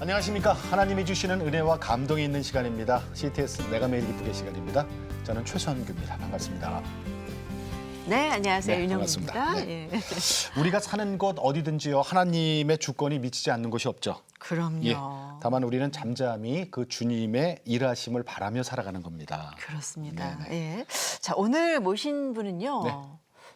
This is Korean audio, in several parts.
안녕하십니까. 하나님이 주시는 은혜와 감동이 있는 시간입니다. CTS 내가 매일 기쁘게 시간입니다. 저는 최선규입니다. 반갑습니다. 네, 안녕하세요. 네, 윤영입니다. 반갑습니다. 예. 우리가 사는 곳 어디든지요. 하나님의 주권이 미치지 않는 곳이 없죠. 그럼요. 예. 다만 우리는 잠잠히 그 주님의 일하심을 바라며 살아가는 겁니다. 그렇습니다. 네네. 예. 자, 오늘 모신 분은요. 네.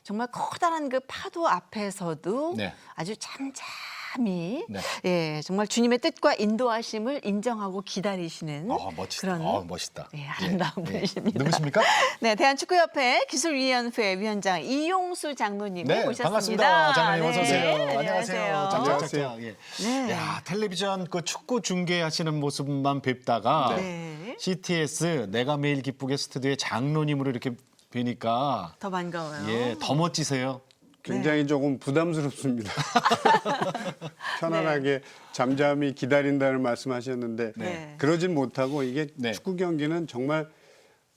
정말 커다란 그 파도 앞에서도 네. 아주 잠잠히 네. 예, 정말 주님의 뜻과 인도하심을 인정하고 기다리시는 멋지다. 그런 멋있다. 예, 아름다운 분이십니다. 누구십니까? 네, 대한축구협회 기술위원회 위원장 이용수 장로님을 네, 모셨습니다. 반갑습니다. 장로님 어서 오세요. 네, 안녕하세요. 짝짝짝짝. 예. 네. 야, 텔레비전 그 축구 중계하시는 모습만 뵙다가 네. CTS 내가 매일 기쁘게 스튜디오의 장로님으로 이렇게 뵈니까 더 반가워요. 예, 더 멋지세요. 굉장히 조금 부담스럽습니다. 편안하게 잠잠히 기다린다는 말씀하셨는데 네. 그러진 못하고 이게 네. 축구 경기는 정말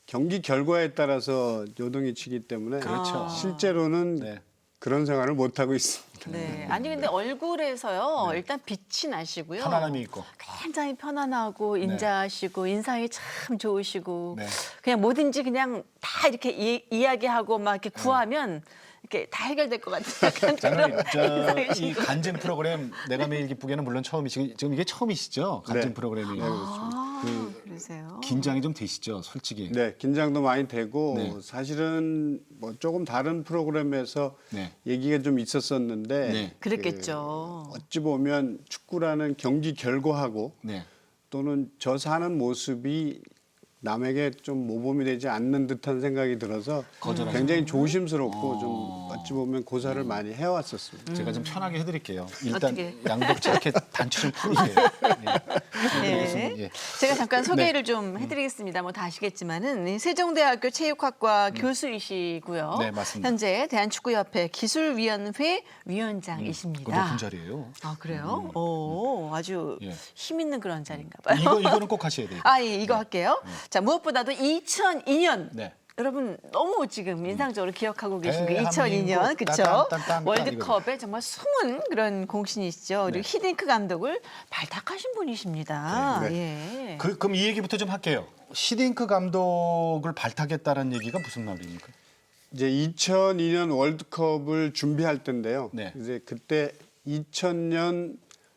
경기 결과에 따라서 요동이 치기 때문에 그렇죠. 실제로는 네. 그런 생활을 못하고 있습니다. 네. 아니 근데 얼굴에서요. 일단 빛이 나시고요. 편안함이 있고. 굉장히 편안하고 인자하시고 인상이 참 좋으시고 네. 그냥 뭐든지 그냥 다 이렇게 이야기하고 막 이렇게 구하면 이렇게 다 해결될 것 같은 약간 장로님, 그런 이 인상이시고. 간증 프로그램 내가 매일 기쁘게는 물론 처음이시고 지금 이게 처음이시죠? 간증 네. 프로그램이. 네, 그렇습니다. 아, 그러세요. 긴장이 좀 되시죠, 솔직히. 네, 긴장도 많이 되고 네. 사실은 뭐 조금 다른 프로그램에서 네. 얘기가 좀 있었었는데 네. 그랬겠죠. 어찌 보면 축구라는 경기 결과하고 네. 또는 저 사는 모습이 남에게 좀 모범이 되지 않는 듯한 생각이 들어서 거절하죠. 굉장히 조심스럽고 좀 어찌 보면 고사를 많이 해왔었습니다. 제가 좀 편하게 해드릴게요. 일단 어떻게? 양복지 이렇게 단추 좀 풀으세요. 네. 예. 제가 잠깐 소개를 좀 해드리겠습니다. 뭐 다 아시겠지만은 이 세종대학교 체육학과 교수이시고요. 네, 맞습니다. 현재 대한축구협회 기술위원회 그 위원장이십니다. 높은 자리예요. 아 그래요? 오, 아주 예. 힘 있는 그런 자리인가 봐요. 이거는 꼭 하셔야 돼요. 아, 예, 이거 할게요. 자, 무엇보다도 2002년. 네. 여러분 너무 지금 인상적으로 기억하고 계신 그 대한민국 2002년 그렇죠? 딴딴딴딴 월드컵에 정말 숨은 그런 공신이시죠. 그리고 네. 히딩크 감독을 발탁하신 분이십니다. 네. 예. 그럼 이 얘기부터 좀 할게요. 시딩크 감독을 발탁했다는 얘기가 무슨 말입니까? 이제 2002년 월드컵을 준비할 때인데요. 네. 이제 그때 2000년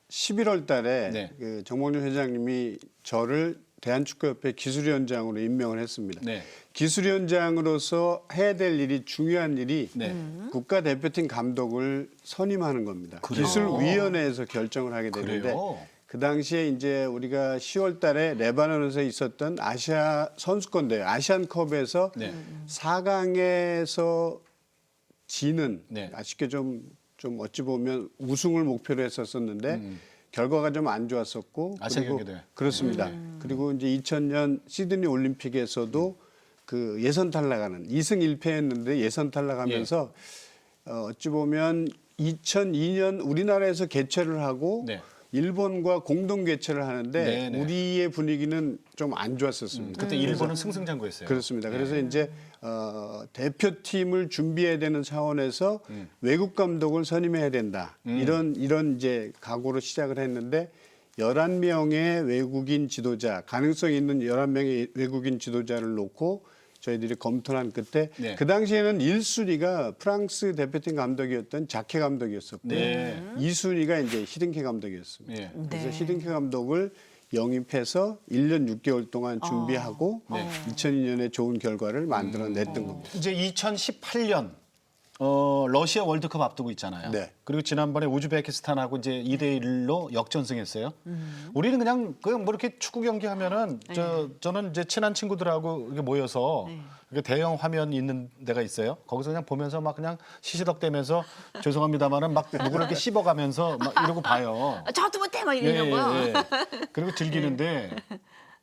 11월 달에 네. 그 정몽준 회장님이 저를 대한축구협회 기술위원장으로 임명을 했습니다. 네. 기술위원장으로서 해야 될 일이 중요한 일이 네. 국가대표팀 감독을 선임하는 겁니다. 그래요? 기술위원회에서 결정을 하게 되는데 그래요? 그 당시에 이제 우리가 10월 달에 레바논에서 있었던 아시아 선수권 대회 아시안컵에서 네. 4강에서 지는 네. 아쉽게 좀 어찌 보면 우승을 목표로 했었었는데 결과가 좀 안 좋았었고 아시아 그리고 경기대회. 그렇습니다. 그리고 이제 2000년 시드니 올림픽에서도 그 예선 탈락하는 2승 1패였는데 예선 탈락하면서 어찌 보면 2002년 우리나라에서 개최를 하고 네. 일본과 공동 개최를 하는데 네네. 우리의 분위기는 좀 안 좋았었습니다. 그때 일본은 승승장구했어요. 그렇습니다. 그래서 이제 대표팀을 준비해야 되는 차원에서 외국 감독을 선임해야 된다. 이런 이제 각오로 시작을 했는데 11명의 외국인 지도자, 가능성 있는 11명의 외국인 지도자를 놓고 저희들이 검토를 한 끝에 네. 그 당시에는 1순위가 프랑스 대표팀 감독이었던 자케 감독이었었고 네. 2순위가 이제 히딩케 감독이었습니다. 예. 그래서 네. 히딩케 감독을 영입해서 1년 6개월 동안 준비하고 네. 2002년에 좋은 결과를 만들어냈던 겁니다. 이제 2018년 러시아 월드컵 앞두고 있잖아요. 네. 그리고 지난번에 우즈베키스탄하고 이제 2대1로 역전승했어요. 우리는 그냥 뭐 이렇게 축구 경기 하면은 저는 이제 친한 친구들하고 이렇게 모여서 이렇게 대형 화면 있는 데가 있어요. 거기서 그냥 보면서 막 그냥 시시덕대면서 죄송합니다만은 막 누구를 이렇게 씹어가면서 막 이러고 봐요. 아, 저도 못해 막 이러냐고요. 그리고 즐기는데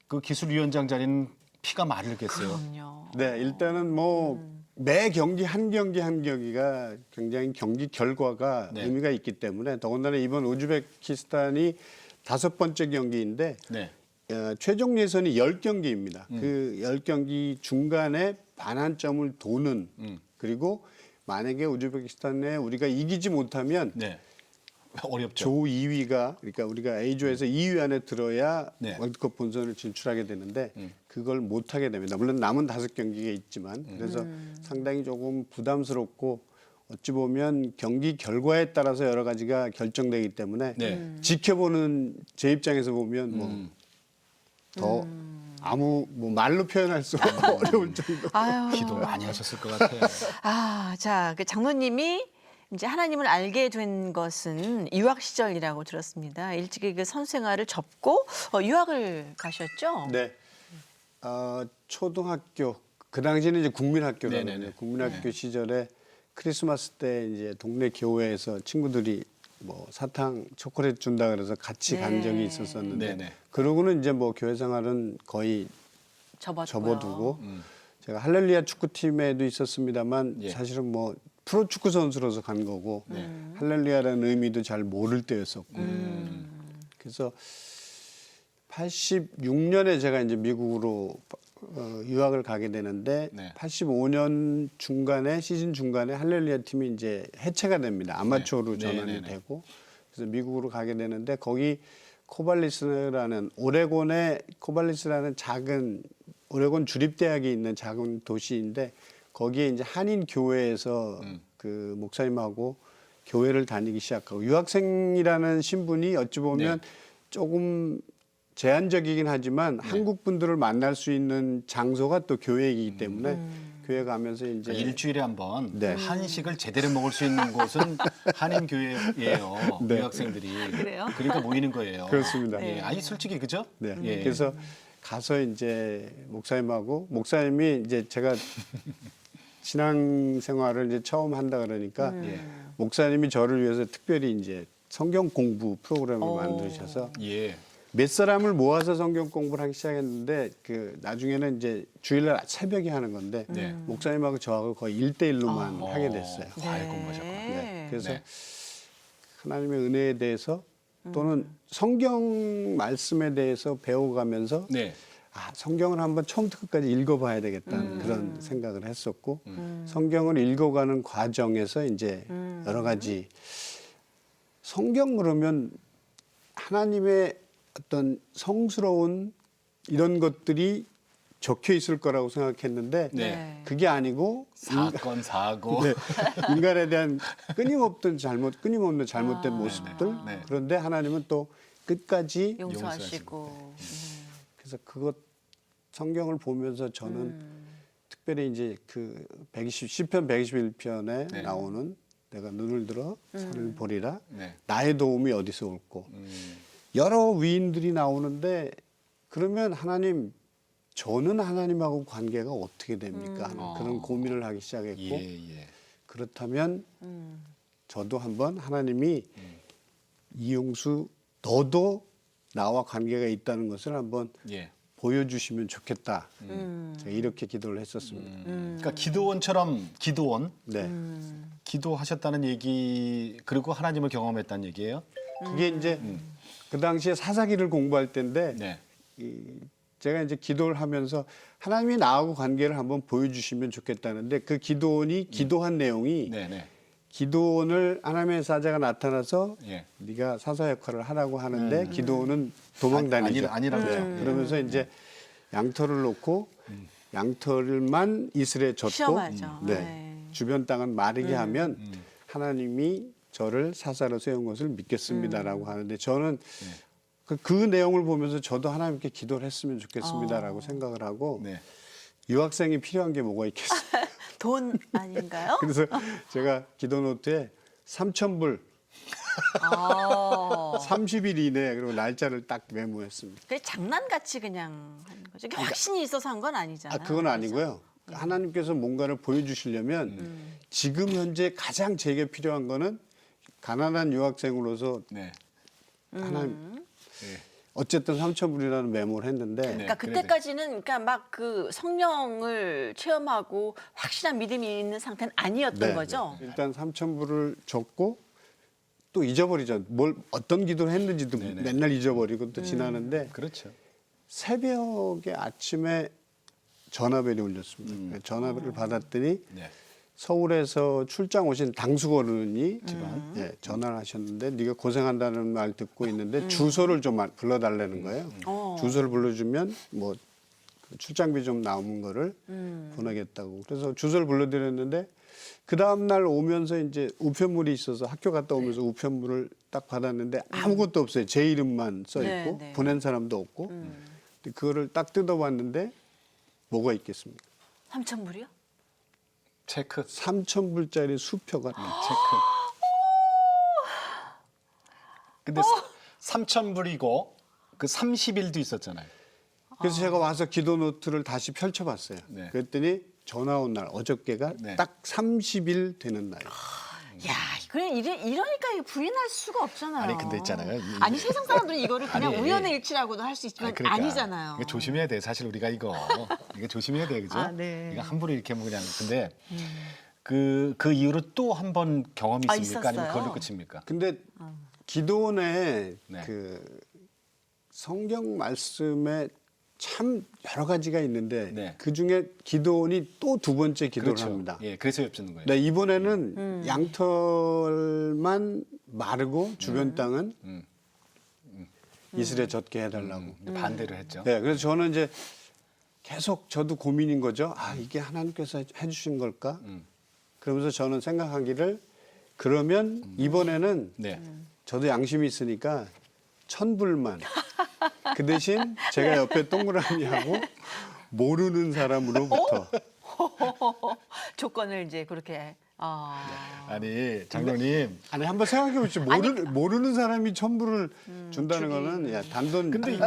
그 기술위원장 자리는 피가 마르겠어요. 그럼요. 네, 일단은 뭐 매 경기 한 경기가 굉장히 경기 결과가 네. 의미가 있기 때문에 더군다나 이번 우즈베키스탄이 5번째 경기인데 네. 최종 예선이 10경기입니다. 그 10경기 중간에 반환점을 도는 그리고 만약에 우즈베키스탄에 우리가 이기지 못하면 네. 어렵죠. 조 2위가 그러니까 우리가 A조에서 2위 안에 들어야 네. 월드컵 본선을 진출하게 되는데 그걸 못 하게 됩니다. 물론 남은 5경기가 있지만 그래서 상당히 조금 부담스럽고 어찌 보면 경기 결과에 따라서 여러 가지가 결정되기 때문에 네. 지켜보는 제 입장에서 보면 뭐 더 아무 뭐 말로 표현할 수 어려울 정도. 아유. 기도 많이 하셨을 것 같아요. 아, 자, 그 장로님이 이제 하나님을 알게 된 것은 유학 시절이라고 들었습니다. 일찍이 그 선수 생활을 접고 유학을 가셨죠? 네. 초등학교 그 당시는 이제 국민학교라고 네네네. 해요. 국민학교 시절에 크리스마스 때 이제 동네 교회에서 친구들이 뭐 사탕 초콜릿 준다 그래서 같이 네. 간 적이 있었었는데 네네. 그러고는 이제 뭐 교회 생활은 거의 접어두고 제가 할렐루야 축구팀에도 있었습니다만 예. 사실은 뭐 프로축구 선수로서 간 거고 할렐루야라는 의미도 잘 모를 때였었고 그래서 86년에 제가 이제 미국으로 유학을 가게 되는데 네. 85년 중간에 시즌 중간에 할렐루야 팀이 이제 해체가 됩니다. 아마추어로 네. 전환이 네네네. 되고 그래서 미국으로 가게 되는데 거기 코발리스라는 오레곤의 코발리스라는 작은 오레곤 주립대학이 있는 작은 도시인데 거기에 이제 한인 교회에서 그 목사님하고 교회를 다니기 시작하고 유학생이라는 신분이 어찌 보면 네. 조금 제한적이긴 하지만 한국 분들을 만날 수 있는 장소가 또 교회이기 때문에 교회 가면서 이제 그러니까 일주일에 한 번 네. 한식을 제대로 먹을 수 있는 곳은 한인 교회예요. 네. 유학생들이. 그래요? 그러니까 모이는 거예요. 그렇습니다. 예. 아니 솔직히 그죠? 네. 예. 그래서 가서 이제 목사님이 이제 제가 신앙생활을 이제 처음 한다 그러니까 예. 목사님이 저를 위해서 특별히 이제 성경 공부 프로그램을 만드셔서 예. 몇 사람을 모아서 성경 공부를 하기 시작했는데 그 나중에는 이제 주일날 새벽에 하는 건데 네. 목사님하고 저하고 거의 1대1로만 하게 됐어요. 과외 공부하셨구나. 네. 그래서 네. 하나님의 은혜에 대해서 또는 성경 말씀에 대해서 배워가면서 네. 성경을 한번 처음부터 끝까지 읽어봐야 되겠다는 그런 생각을 했었고 성경을 읽어가는 과정에서 이제 여러 가지 성경 그러면 하나님의 어떤 성스러운 이런 것들이 적혀 있을 거라고 생각했는데 네. 그게 아니고 사건 사고. 네, 인간에 대한 끊임없는 잘못된 모습들 네. 그런데 하나님은 또 끝까지 용서하시고. 그래서 그것 성경을 보면서 저는 특별히 이제 그 시편 121편에 네. 나오는 내가 눈을 들어 산을 보리라 네. 나의 도움이 어디서 올고 여러 위인들이 나오는데 그러면 하나님 저는 하나님하고 관계가 어떻게 됩니까 하는 그런 고민을 하기 시작했고 예, 예. 그렇다면 저도 한번 하나님이 이용수 너도 나와 관계가 있다는 것을 한번 예. 보여주시면 좋겠다. 제가 이렇게 기도를 했었습니다. 그러니까 기도원처럼 기도원 네, 기도하셨다는 얘기 그리고 하나님을 경험했다는 얘기예요. 그게 이제 그 당시에 사사기를 공부할 때인데 네. 제가 이제 기도를 하면서 하나님이 나하고 관계를 한번 보여주시면 좋겠다는데 그 기도원이 기도한 내용이 네, 네. 기도원을 하나님의 사자가 나타나서 예. 네가 사사 역할을 하라고 하는데 기도원은 도망다니죠. 아니라죠. 그러면서 이제 양털을 놓고 양털만 이슬에 젓고 시험하죠. 네. 네. 주변 땅은 마르게 하면 하나님이 저를 사사로 세운 것을 믿겠습니다라고 하는데 저는 그 내용을 보면서 저도 하나님께 기도를 했으면 좋겠습니다라고 생각을 하고 네. 유학생이 필요한 게 뭐가 있겠어요. 돈 아닌가요? 그래서 제가 기도 노트에 3,000불 30일 이내에 그리고 날짜를 딱 메모했습니다. 그게 장난같이 그냥 하는 거죠. 이게 확신이 있어서 한 건 아니잖아요. 그건 아니고요. 하나님께서 뭔가를 보여주시려면 지금 현재 가장 제게 필요한 거는 가난한 유학생으로서 네. 하나님 예. 어쨌든 3,000불이라는 메모를 했는데 그러니까 그때까지는 그러니까 막 그 성령을 체험하고 확실한 믿음이 있는 상태는 아니었던 네, 거죠. 네. 일단 3,000불을 줬고 또 잊어버리죠. 어떤 기도를 했는지도 네네. 맨날 잊어버리고 또 지나는데 그렇죠. 새벽에 아침에 전화벨이 울렸습니다. 전화벨을 받았더니 네. 서울에서 출장 오신 당수거른이 예, 전화를 하셨는데 네가 고생한다는 말 듣고 있는데 주소를 좀 불러달라는 거예요. 주소를 불러주면 뭐 출장비 좀 남은 거를 보내겠다고. 그래서 주소를 불러드렸는데 그 다음 날 오면서 이제 우편물이 있어서 학교 갔다 오면서 우편물을 딱 받았는데 아무것도 없어요. 제 이름만 써 있고 네. 보낸 사람도 없고. 근데 그거를 딱 뜯어봤는데 뭐가 있겠습니까? 3,000불이요? 체크. 3,000불짜리 수표가 체크. 근데 3,000불이고 그 30일도 있었잖아요. 그래서 제가 와서 기도 노트를 다시 펼쳐봤어요. 네. 그랬더니 전화 온 날 어저께가 네. 딱 30일 되는 날. 야, 그래 이러니까 이거 부인할 수가 없잖아요. 아니, 근데 있잖아요. 아니 세상 사람들은 이거를 그냥 아니, 우연의 일치라고도 할 수 있지만 그러니까 아니잖아요. 이거 조심해야 돼. 사실 우리가 이거 조심해야 돼, 그죠? 아, 네. 이거 함부로 이렇게 뭐 그냥 근데 그 이후로 또 한 번 경험이 아, 있습니까? 아니면 있었어요? 그걸로 끝입니까? 근데 기도원에 네. 그 성경 말씀에 참 여러 가지가 있는데 네. 그 중에 기도원이 또 두 번째 기도를 그렇죠. 합니다. 예, 그래서 여쭙는 거예요. 네, 이번에는 양털만 마르고 주변 땅은 이슬에 젖게 해달라고. 반대로 했죠. 네, 그래서 저는 이제 계속 저도 고민인 거죠. 아, 이게 하나님께서 해주신 걸까? 그러면서 저는 생각하기를 그러면 이번에는 네. 저도 양심이 있으니까 1,000불만 그 대신 제가 옆에 동그라미하고 모르는 사람으로부터 조건을 이제 그렇게 아니, 장로님. 아니 한번 생각해 보시죠. 모르는 사람이 1,000불을 준다는 거는 야, 단돈. 근데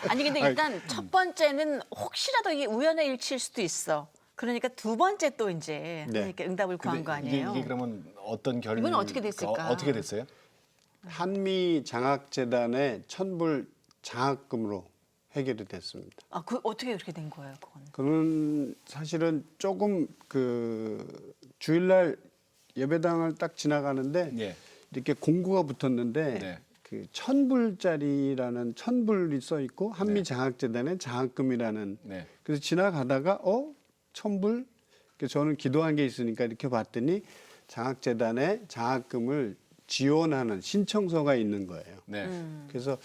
아니 근데 일단 첫 번째는 혹시라도 이게 우연의 일치일 수도 있어. 그러니까 두 번째 또 이제 네. 이렇게 응답을 구한 거 아니에요? 이게 그러면 어떤 결? 이건 어떻게 됐을까? 어떻게 됐어요? 한미 장학재단의 1,000불 장학금으로 해결이 됐습니다. 아, 그 어떻게 그렇게 된 거예요, 그건? 그는 사실은 조금 그 주일날 예배당을 딱 지나가는데 네. 이렇게 공고가 붙었는데 네. 그 1,000불짜리라는 1,000불이 써 있고 한미 장학재단의 장학금이라는 네. 그래서 지나가다가 1,000불? 그래서 저는 기도한 게 있으니까 이렇게 봤더니 장학재단의 장학금을 지원하는 신청서가 있는 거예요. 네. 그래서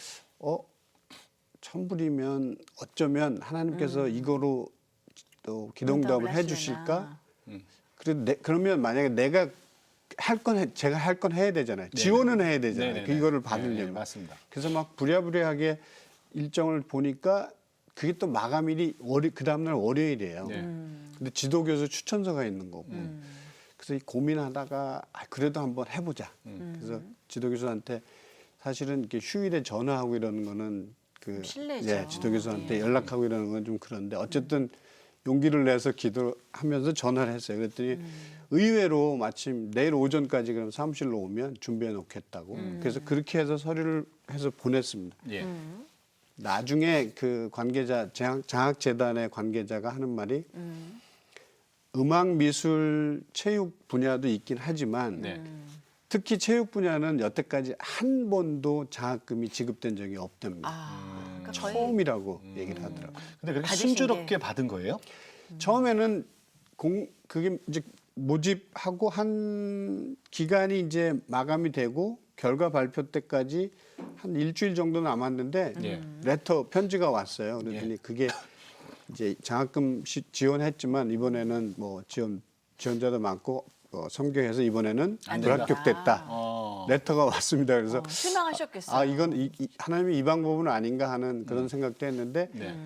1,000불이면 어쩌면 하나님께서 이거로 또 기도응답을 해주실까? 그래도 그러면 만약에 내가 제가 할 건 해야 되잖아요. 지원은 해야 되잖아요. 네네네. 이거를 네, 받으려면. 네, 맞습니다. 그래서 막 부랴부랴하게 일정을 보니까 그게 또 마감일이 그 다음날 월요일이에요. 네. 근데 지도교수 추천서가 있는 거고. 그래서 이 고민하다가 그래도 한번 해보자. 그래서 지도교수한테 사실은 이렇게 휴일에 전화하고 이러는 거는 실례죠. 예, 지도교수한테 연락하고 이러는 건 좀 그런데 어쨌든 용기를 내서 기도하면서 전화를 했어요. 그랬더니 의외로 마침 내일 오전까지 그럼 사무실로 오면 준비해 놓겠다고. 그래서 그렇게 해서 서류를 해서 보냈습니다. 예. 나중에 그 관계자 장학재단의 관계자가 하는 말이 음악, 미술, 체육 분야도 있긴 하지만 네. 특히 체육 분야는 여태까지 한 번도 장학금이 지급된 적이 없답니다. 그러니까 처음이라고 얘기를 하더라고요. 근데 그렇게 받으신 순조롭게 받은 거예요? 처음에는 그게 이제 모집하고 한 기간이 이제 마감이 되고 결과 발표 때까지 한 일주일 정도 남았는데 예. 레터 편지가 왔어요. 그랬더니 그게 이제 장학금 지원했지만 이번에는 뭐 지원자도 많고 성경에서 이번에는 안 된다. 불합격됐다. 레터가 왔습니다. 그래서 실망하셨겠어요. 이건 하나님이 이 방법은 아닌가 하는 그런 생각도 했는데 네.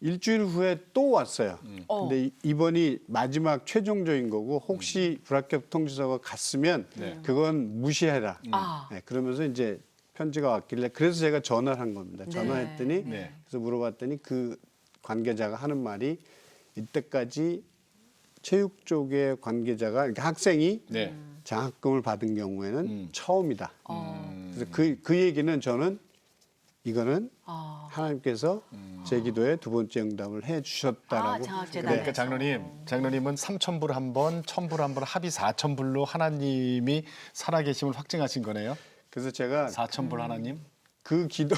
일주일 후에 또 왔어요. 근데 이번이 마지막 최종적인 거고 혹시 불합격 통지서가 갔으면 네. 그건 무시해라. 아. 네, 그러면서 이제 편지가 왔길래 그래서 제가 전화를 한 겁니다. 전화했더니 네. 그래서 물어봤더니 그 관계자가 하는 말이 이때까지 체육 쪽의 관계자가 그러니까 학생이 네. 장학금을 받은 경우에는 처음이다. 그래서 그 얘기는 저는 이거는 하나님께서 제 기도에 두 번째 응답을 해 주셨다라고. 장학재단에서. 그러니까 장로님은 3,000불 한 번, 1,000불 한 번, 합의 4,000불로 하나님이 살아계심을 확증하신 거네요. 그래서 제가 4,000불 하나님. 그 기도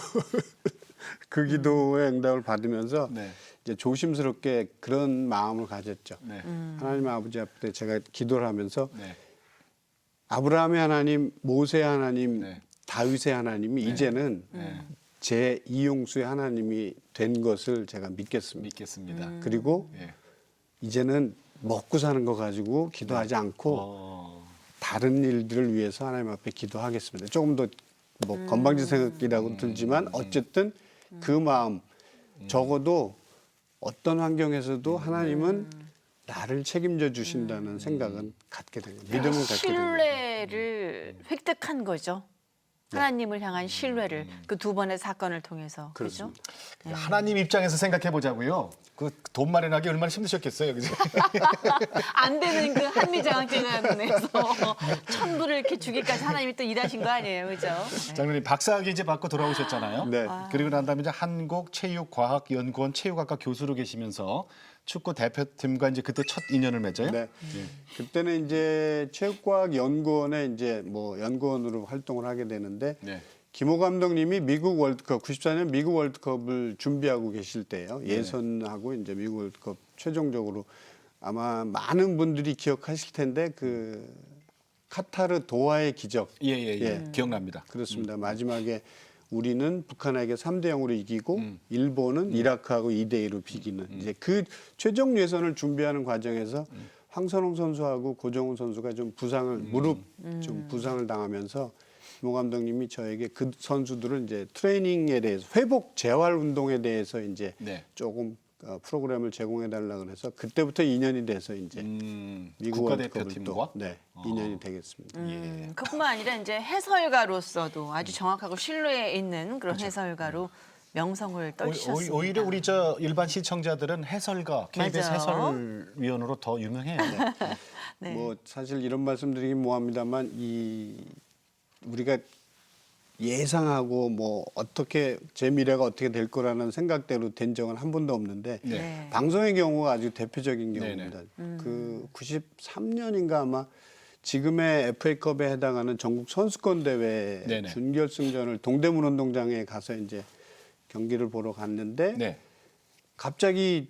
그 기도의 응답을 받으면서 네. 이제 조심스럽게 그런 마음을 가졌죠. 네. 하나님 아버지 앞에 제가 기도를 하면서 네. 아브라함의 하나님, 모세의 하나님, 네. 다윗의 하나님이 이제는 네. 제 이용수의 하나님이 된 것을 제가 믿겠습니다. 믿겠습니다. 그리고 예. 이제는 먹고 사는 거 가지고 기도하지 않고 어. 다른 일들을 위해서 하나님 앞에 기도하겠습니다. 조금 더 뭐 건방지생각이라고 들지만 어쨌든 그 마음 적어도 어떤 환경에서도 하나님은 나를 책임져 주신다는 생각은 갖게 된 거예요. 믿음을 갖게 된 거예요. 신뢰를 획득한 거죠. 하나님을 향한 신뢰를 그 두 번의 사건을 통해서 그렇죠? 그렇습니다. 하나님 입장에서 생각해 보자고요. 그 돈 마련하기 얼마나 힘드셨겠어요, 그죠? 안 되는 그 한미장학재단에서 천불을 이렇게 주기까지 하나님이 또 일하신 거 아니에요, 그죠? 네. 장로님 박사학위 이제 받고 돌아오셨잖아요. 네. 그리고 난 다음에 이제 한국체육과학연구원 체육학과 교수로 계시면서 축구 대표팀과 이제 그때 첫 인연을 맺어요. 네. 그때는 이제 체육과학연구원에 이제 뭐 연구원으로 활동을 하게 되는데 네. 김호 감독님이 미국 월드컵 94년 미국 월드컵을 준비하고 계실 때예요. 예선하고 이제 미국 월드컵 최종적으로 아마 많은 분들이 기억하실 텐데 그 카타르 도하의 기적. 예. 기억납니다. 그렇습니다. 마지막에 우리는 북한에게 3대 0으로 이기고 일본은 이라크하고 2대 2로 비기는 이제 그 최종 예선을 준비하는 과정에서 황선홍 선수하고 고정훈 선수가 좀 부상을 무릎 좀 부상을 당하면서 김호 감독님이 저에게 그 선수들을 이제 트레이닝에 대해서 회복 재활 운동에 대해서 이제 네. 조금 프로그램을 제공해 달라 그래서 그때부터 인연이 돼서 이제 미국 월드컵을 국가대표팀과 또 인연이 되겠습니다. 그뿐만 아니라 이제 해설가로서도 아주 정확하고 신뢰에 있는 그런 해설가로 명성을 떨치셨습니다. 오히려 우리 저 일반 시청자들은 해설가, KBS 맞아요. 해설위원으로 더 유명해요. 네. 뭐 사실 이런 말씀드리긴 뭐합니다만 이 우리가 예상하고 뭐 어떻게 제 미래가 어떻게 될 거라는 생각대로 된 적은 한 번도 없는데 네. 방송의 경우가 아주 대표적인 네네. 경우입니다. 그 93년인가 아마 지금의 FA컵에 해당하는 전국 선수권 대회 네네. 준결승전을 동대문 운동장에 가서 이제 경기를 보러 갔는데 네. 갑자기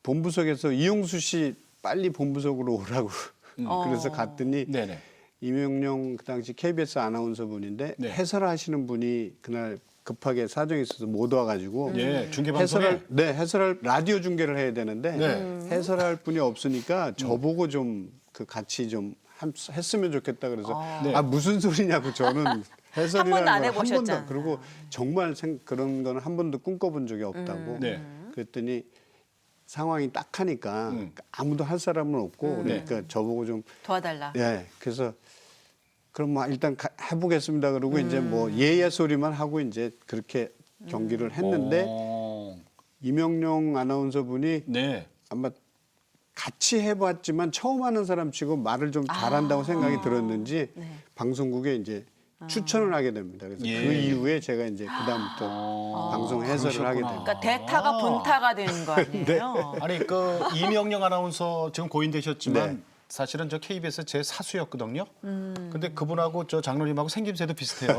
본부석에서 이용수 씨 빨리 본부석으로 오라고 그래서 갔더니 네네. 이명룡 그 당시 KBS 아나운서 분인데 네. 해설하시는 분이 그날 급하게 사정이 있어서 못 와가지고 예, 중계방송에 해설할 라디오 중계를 해야 되는데 네. 해설할 분이 없으니까 저보고 좀 그 같이 좀 했으면 좋겠다 그래서 네. 아 무슨 소리냐고 저는 한 번도 안 해설이라는 걸 한 해보셨잖아요. 번도 그리고 정말 그런 거는 한 번도 꿈꿔본 적이 없다고 네. 그랬더니 상황이 딱 하니까 아무도 할 사람은 없고 그러니까 저보고 좀 도와달라. 예, 그래서 그럼 뭐 일단 해보겠습니다. 그러고 이제 뭐 예예 소리만 하고 이제 그렇게 경기를 했는데 이명룡 아나운서 분이 네. 아마 같이 해봤지만 처음 하는 사람치고 말을 좀 잘한다고 생각이 들었는지 네. 방송국에 이제 추천을 하게 됩니다. 그래서 예. 그 이후에 제가 이제 그다음부터 방송 해설을 하게 됩니다. 그러니까 대타가 본타가 되는 거 아니에요? 아니 그 이명령 아나운서 지금 고인되셨지만 네. 사실은 저 KBS 제 사수였거든요. 근데 그분하고 저 장로님하고 생김새도 비슷해요.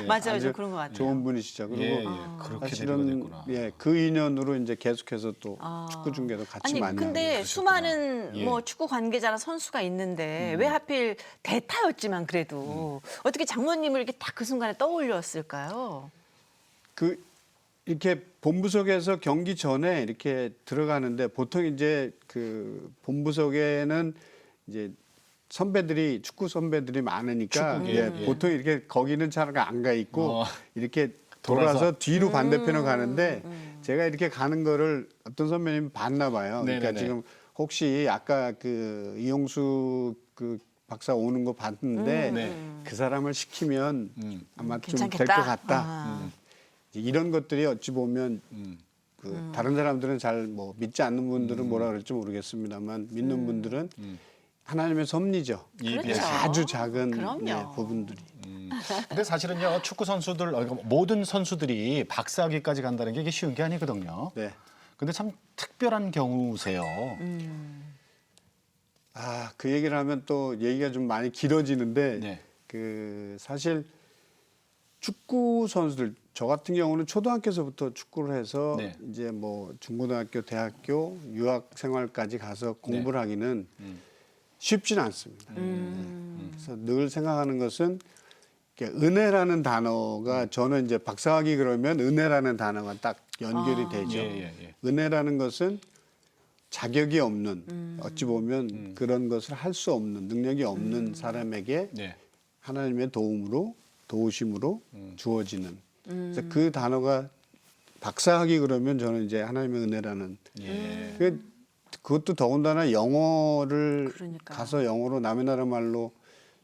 맞아요, 좀 그런 것 같아요. 좋은 분이시죠. 그리고 예, 예. 그렇게 대리가 사실은 됐구나. 예, 그 인연으로 이제 계속해서 또 축구 중계도 같이 아니 만나고 근데 수많은 예. 뭐 축구 관계자나 선수가 있는데 왜 하필 대타였지만 그래도 어떻게 장모님을 이렇게 딱 그 순간에 떠올렸을까요? 그 이렇게 본부석에서 경기 전에 이렇게 들어가는데 보통 이제 그 본부석에는 이제 선배들이 축구 선배들이 많으니까 축구, 예, 예. 보통 이렇게 거기는 잘 안 가 있고 이렇게 돌아서. 돌아서 뒤로 반대편으로 가는데 제가 이렇게 가는 거를 어떤 선배님이 봤나 봐요. 그러니까 네네네. 지금 혹시 아까 그 이용수 그 박사 오는 거 봤는데 네. 그 사람을 시키면 아마 좀 될 것 괜찮겠다? 같다. 아. 이런 것들이 어찌 보면 그 다른 사람들은 잘 뭐 믿지 않는 분들은 뭐라 그럴지 모르겠습니다만 믿는 분들은 하나님의 섭리죠. 그렇죠. 아주 작은 그럼요. 예, 부분들이. 근데 사실은요 축구 선수들 모든 선수들이 박사학위까지 간다는 게 이게 쉬운 게 아니거든요. 네. 근데 참 특별한 경우세요. 아, 그 얘기를 하면 또 얘기가 좀 많이 길어지는데 네. 그 사실 축구 선수들 저 같은 경우는 초등학교에서부터 축구를 해서 네. 이제 뭐 중고등학교, 대학교 유학 생활까지 가서 공부를 하기는 쉽지는 않습니다. 그래서 늘 생각하는 것은 이렇게 은혜라는 단어가 저는 이제 박사학위 그러면 은혜라는 단어가 딱 연결이 되죠. 예. 은혜라는 것은 자격이 없는 어찌 보면 그런 것을 할 수 없는 능력이 없는 사람에게 네. 하나님의 도우심으로 주어지는 그래서 그 단어가 박사학위 그러면 저는 이제 하나님의 은혜라는 예. 그것도 더군다나 영어를 그러니까요. 가서 영어로 남의 나라 말로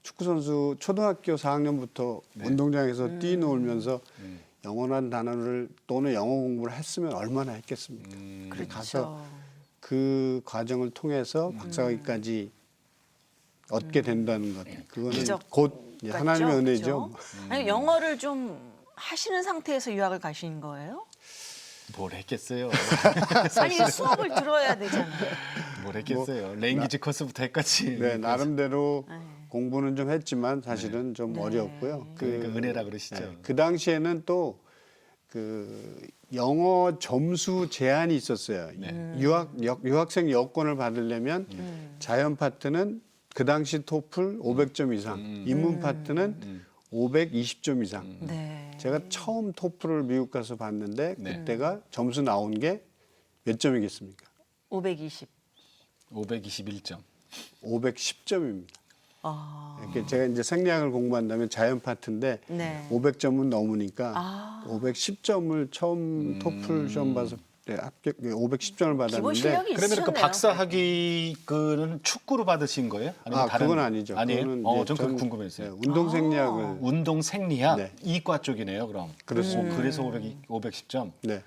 축구 선수 초등학교 4학년부터 운동장에서 뛰놀면서 영어라는 단어를 또는 영어 공부를 했으면 얼마나 했겠습니까? 그렇죠. 가서 그 과정을 통해서 박사학위까지 얻게 된다는 것. 그거는 기적 곧 이제 하나님의 같죠? 은혜죠. 그죠? 아니, 영어를 좀 하시는 상태에서 유학을 가신 거예요? 뭘 했겠어요. 아니 수업을 들어야 되잖아요. 뭘 했겠어요. 랭귀지 코스부터 했겠지. 네, 나름대로 공부는 좀 했지만 사실은 좀 네. 어려웠고요. 그러니까 은혜라 그러시죠. 그 당시에는 또 그 영어 점수 제한이 있었어요. 유학생 여권을 받으려면 자연 파트는 그 당시 토플 500점 이상, 인문 파트는 520점 이상. 네. 제가 처음 토플을 미국 가서 봤는데 네. 그때가 점수 나온 게 몇 점이겠습니까? 520. 521점. 510점입니다. 아. 이렇게 제가 이제 생리학을 공부한다면 자연 파트인데 네. 500점은 넘으니까 아. 510점을 처음 토플 시험 봐서 합격 510점을 기본 받았는데 실력이 그러면 그 있으셨네요. 박사학위 그는 축구로 받으신 거예요? 아니면 다른? 그건 아니죠. 아니에요? 그거는 이제 전 그거 전, 궁금했어요. 네, 운동 생리학을 운동 생리학 네. 이과 쪽이네요, 그럼. 그렇습니다. 그래서 510점. 네.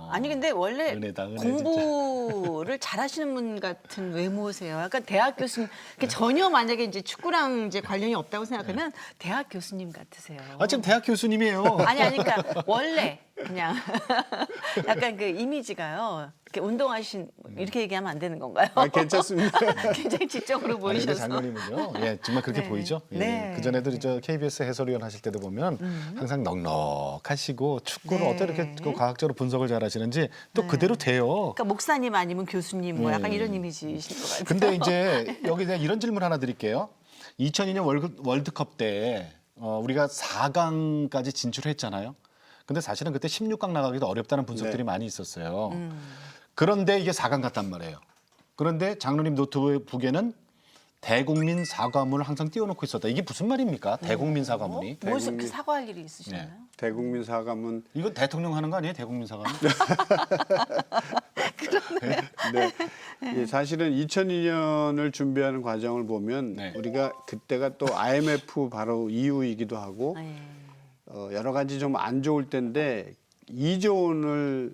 아니 근데 원래 은혜다, 은혜, 공부를 잘하시는 분 같은 외모세요. 약간 대학 교수님 이렇게 전혀 만약에 이제 축구랑 이제 관련이 없다고 생각하면 대학 교수님 같으세요. 지금 대학 교수님이에요. 아니 그러니까 원래 그냥 약간 그 이미지가요. 이렇게 운동하신 이렇게 얘기하면 안 되는 건가요? 괜찮습니다. 굉장히 지적으로 아니, 근데 보이셔서. 장로님은요, 예, 정말 그렇게 네. 보이죠? 예. 네. 그 전에도 저 KBS 해설위원 하실 때도 보면 항상 넉넉하시고 축구를 네. 어떻게 이렇게 그 과학적으로 분석을 잘하시는지 또 그대로 돼요. 그러니까 목사님 아니면 교수님 뭐 약간 이런 이미지이신 것 같아요. 근데 이제 여기 내가 이런 질문 하나 드릴게요. 2002년 월드컵 때 우리가 4강까지 진출했잖아요. 근데 사실은 그때 16강 나가기도 어렵다는 분석들이 네. 많이 있었어요. 그런데 이게 4강 갔단 말이에요. 그런데 장로님 노트북에는 대국민 사과문을 항상 띄워놓고 있었다. 이게 무슨 말입니까? 대국민 사과문이. 무슨 그 사과할 일이 있으셨나요? 네. 대국민 사과문 이건 대통령 하는 거 아니에요? 대국민 사과문? 네. 예, 사실은 2002년을 준비하는 과정을 보면 네. 우리가 그때가 또 IMF 바로 이후이기도 하고 네. 여러 가지 좀 안 좋을 때인데 2조 원을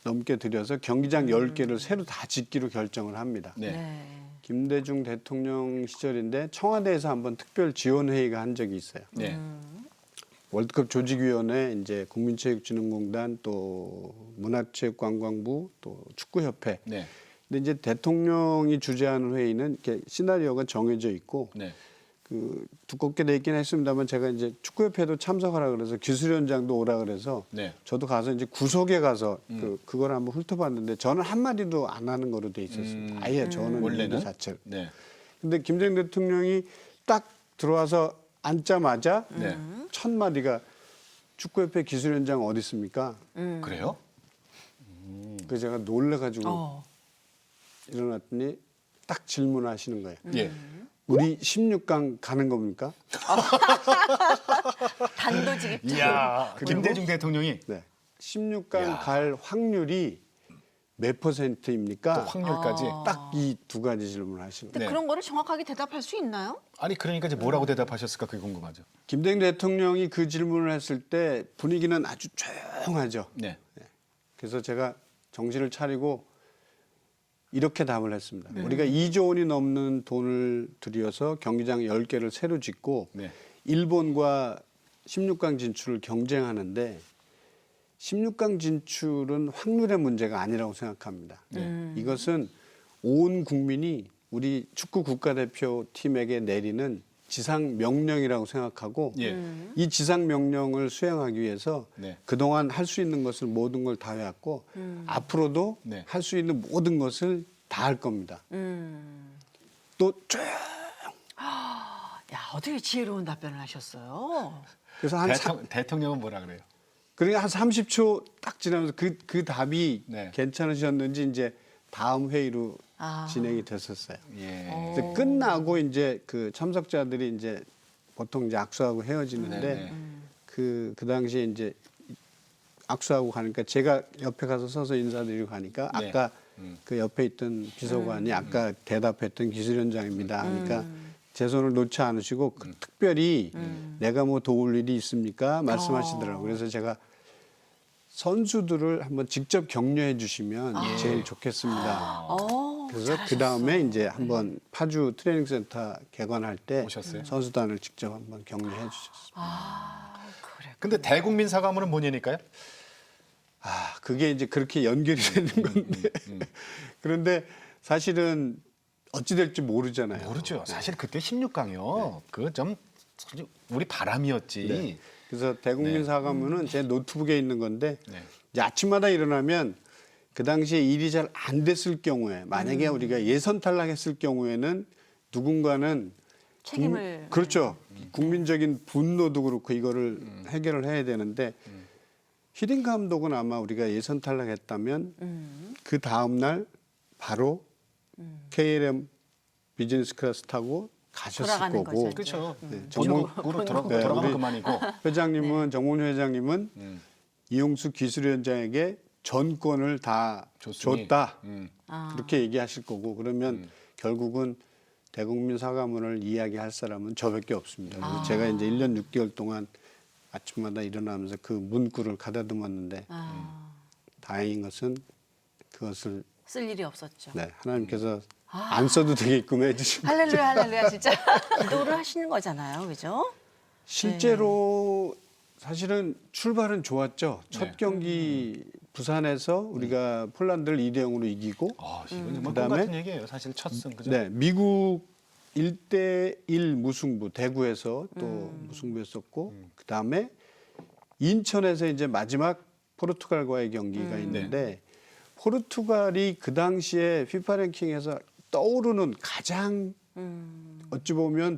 넘게 들여서 경기장 10개를 새로 다 짓기로 결정을 합니다. 네. 네. 김대중 대통령 시절인데 청와대에서 한번 특별 지원 회의가 한 적이 있어요. 네. 월드컵 조직위원회, 이제 국민체육진흥공단, 또 문화체육관광부, 또 축구협회. 네. 근데 이제 대통령이 주재하는 회의는 이렇게 시나리오가 정해져 있고 네. 그 두껍게 돼 있긴 했습니다만 제가 이제 축구협회도 참석하라 그래서 기술위원장도 오라 그래서 네. 저도 가서 이제 구석에 가서 그걸 한번 훑어봤는데 저는 한 마디도 안 하는 거로 돼 있었습니다. 아예 저는 원래는? 그 자체를. 네. 근데 김대중 대통령이 딱 들어와서 앉자마자 네. 첫 마디가 축구협회 기술위원장 어디 있습니까? 그래요? 그래서 제가 놀래가지고 어. 일어났더니 딱 질문하시는 거예요. 예. 우리 16강 가는 겁니까? 단도직입. 이야, 김대중 대통령이 네. 16강 야. 갈 확률이 몇 퍼센트입니까? 또 확률까지. 딱 이 두 가지 질문을 하시는 근데 거예요. 네. 그런 거를 정확하게 대답할 수 있나요? 아니 그러니까 이제 뭐라고 대답하셨을까 그게 궁금하죠. 김대중 대통령이 그 질문을 했을 때 분위기는 아주 조용하죠. 네. 그래서 제가 정신을 차리고 이렇게 답을 했습니다. 우리가 2조 원이 넘는 돈을 들여서 경기장 10개를 새로 짓고 네. 일본과 16강 진출을 경쟁하는데 16강 진출은 확률의 문제가 아니라고 생각합니다. 이것은 온 국민이 우리 축구 국가대표 팀에게 내리는 지상 명령이라고 생각하고 예. 이 지상 명령을 수행하기 위해서 네. 그동안 할 수 있는 것을 모든 걸 다 해왔고 앞으로도 네. 할 수 있는 모든 것을 다 할 겁니다. 또 쭉 야, 어떻게 지혜로운 답변을 하셨어요? 그래서 한 대통령은 뭐라 그래요? 그러니까 한 30초 딱 지나면서 그 답이 네. 괜찮으셨는지 이제 다음 회의로 아. 진행이 됐었어요. 예. 그래서 끝나고 이제 그 참석자들이 이제 보통 이제 악수하고 헤어지는데 네, 네. 그 당시에 이제 악수하고 가니까 제가 옆에 가서 서서 인사드리고 가니까 네. 아까 그 옆에 있던 비서관이 아까 대답했던 기술위원장입니다. 그러니까 제 손을 놓지 않으시고 특별히 내가 뭐 도울 일이 있습니까? 말씀하시더라고요. 그래서 제가 선수들을 한번 직접 격려해 주시면 제일 좋겠습니다. 그래서 그 다음에 이제 한번 파주 트레이닝 센터 개관할 때 오셨어요? 선수단을 직접 한번 격려해 주셨습니다. 그래. 근데 대국민 사과문은 뭔이니까요? 아, 그게 이제 그렇게 연결이 되는 건데. 그런데 사실은 어찌 될지 모르잖아요. 모르죠. 사실 그때 16강이요. 그 좀 우리 바람이었지. 네. 그래서 대국민 네. 사과문은 제 노트북에 있는 건데 네. 이제 아침마다 일어나면 그 당시에 일이 잘 안 됐을 경우에 만약에 우리가 예선 탈락했을 경우에는 누군가는 책임을 그렇죠. 국민적인 분노도 그렇고 이거를 해결을 해야 되는데 히딩 감독은 아마 우리가 예선 탈락했다면 그 다음 날 바로 KLM 비즈니스 클래스 타고 가셨을 돌아가는 거고 거죠. 그렇죠. 정말 본국으로 네, 돌아가면 우리 그만이고. 회장님은 정몽 회장님은 이용수 기술위원장에게 전권을 다 줬으니. 줬다 아. 그렇게 얘기하실 거고 그러면 결국은 대국민 사과문을 이야기할 사람은 저밖에 없습니다. 그래서 제가 이제 1년 6개월 동안 아침마다 일어나면서 그 문구를 가다듬었는데 다행인 것은 그것을 쓸 일이 없었죠. 네, 하나님께서 안 써도 되게끔 해주신 거죠. 할렐루야, 할렐루야, 진짜 기도를 하시는 거잖아요, 그죠? 실제로 사실은 출발은 좋았죠. 첫 네. 경기 부산에서 우리가 폴란드를 2대0으로 이기고 아, 이건 정말 꿈 그다음에 같은 얘기예요. 사실 첫 승. 그죠? 네, 미국 1대1 무승부 대구에서 또 무승부였었고 그다음에 인천에서 이제 마지막 포르투갈과의 경기가 있는데 포르투갈이 그 당시에 피파 랭킹에서 떠오르는 가장 어찌 보면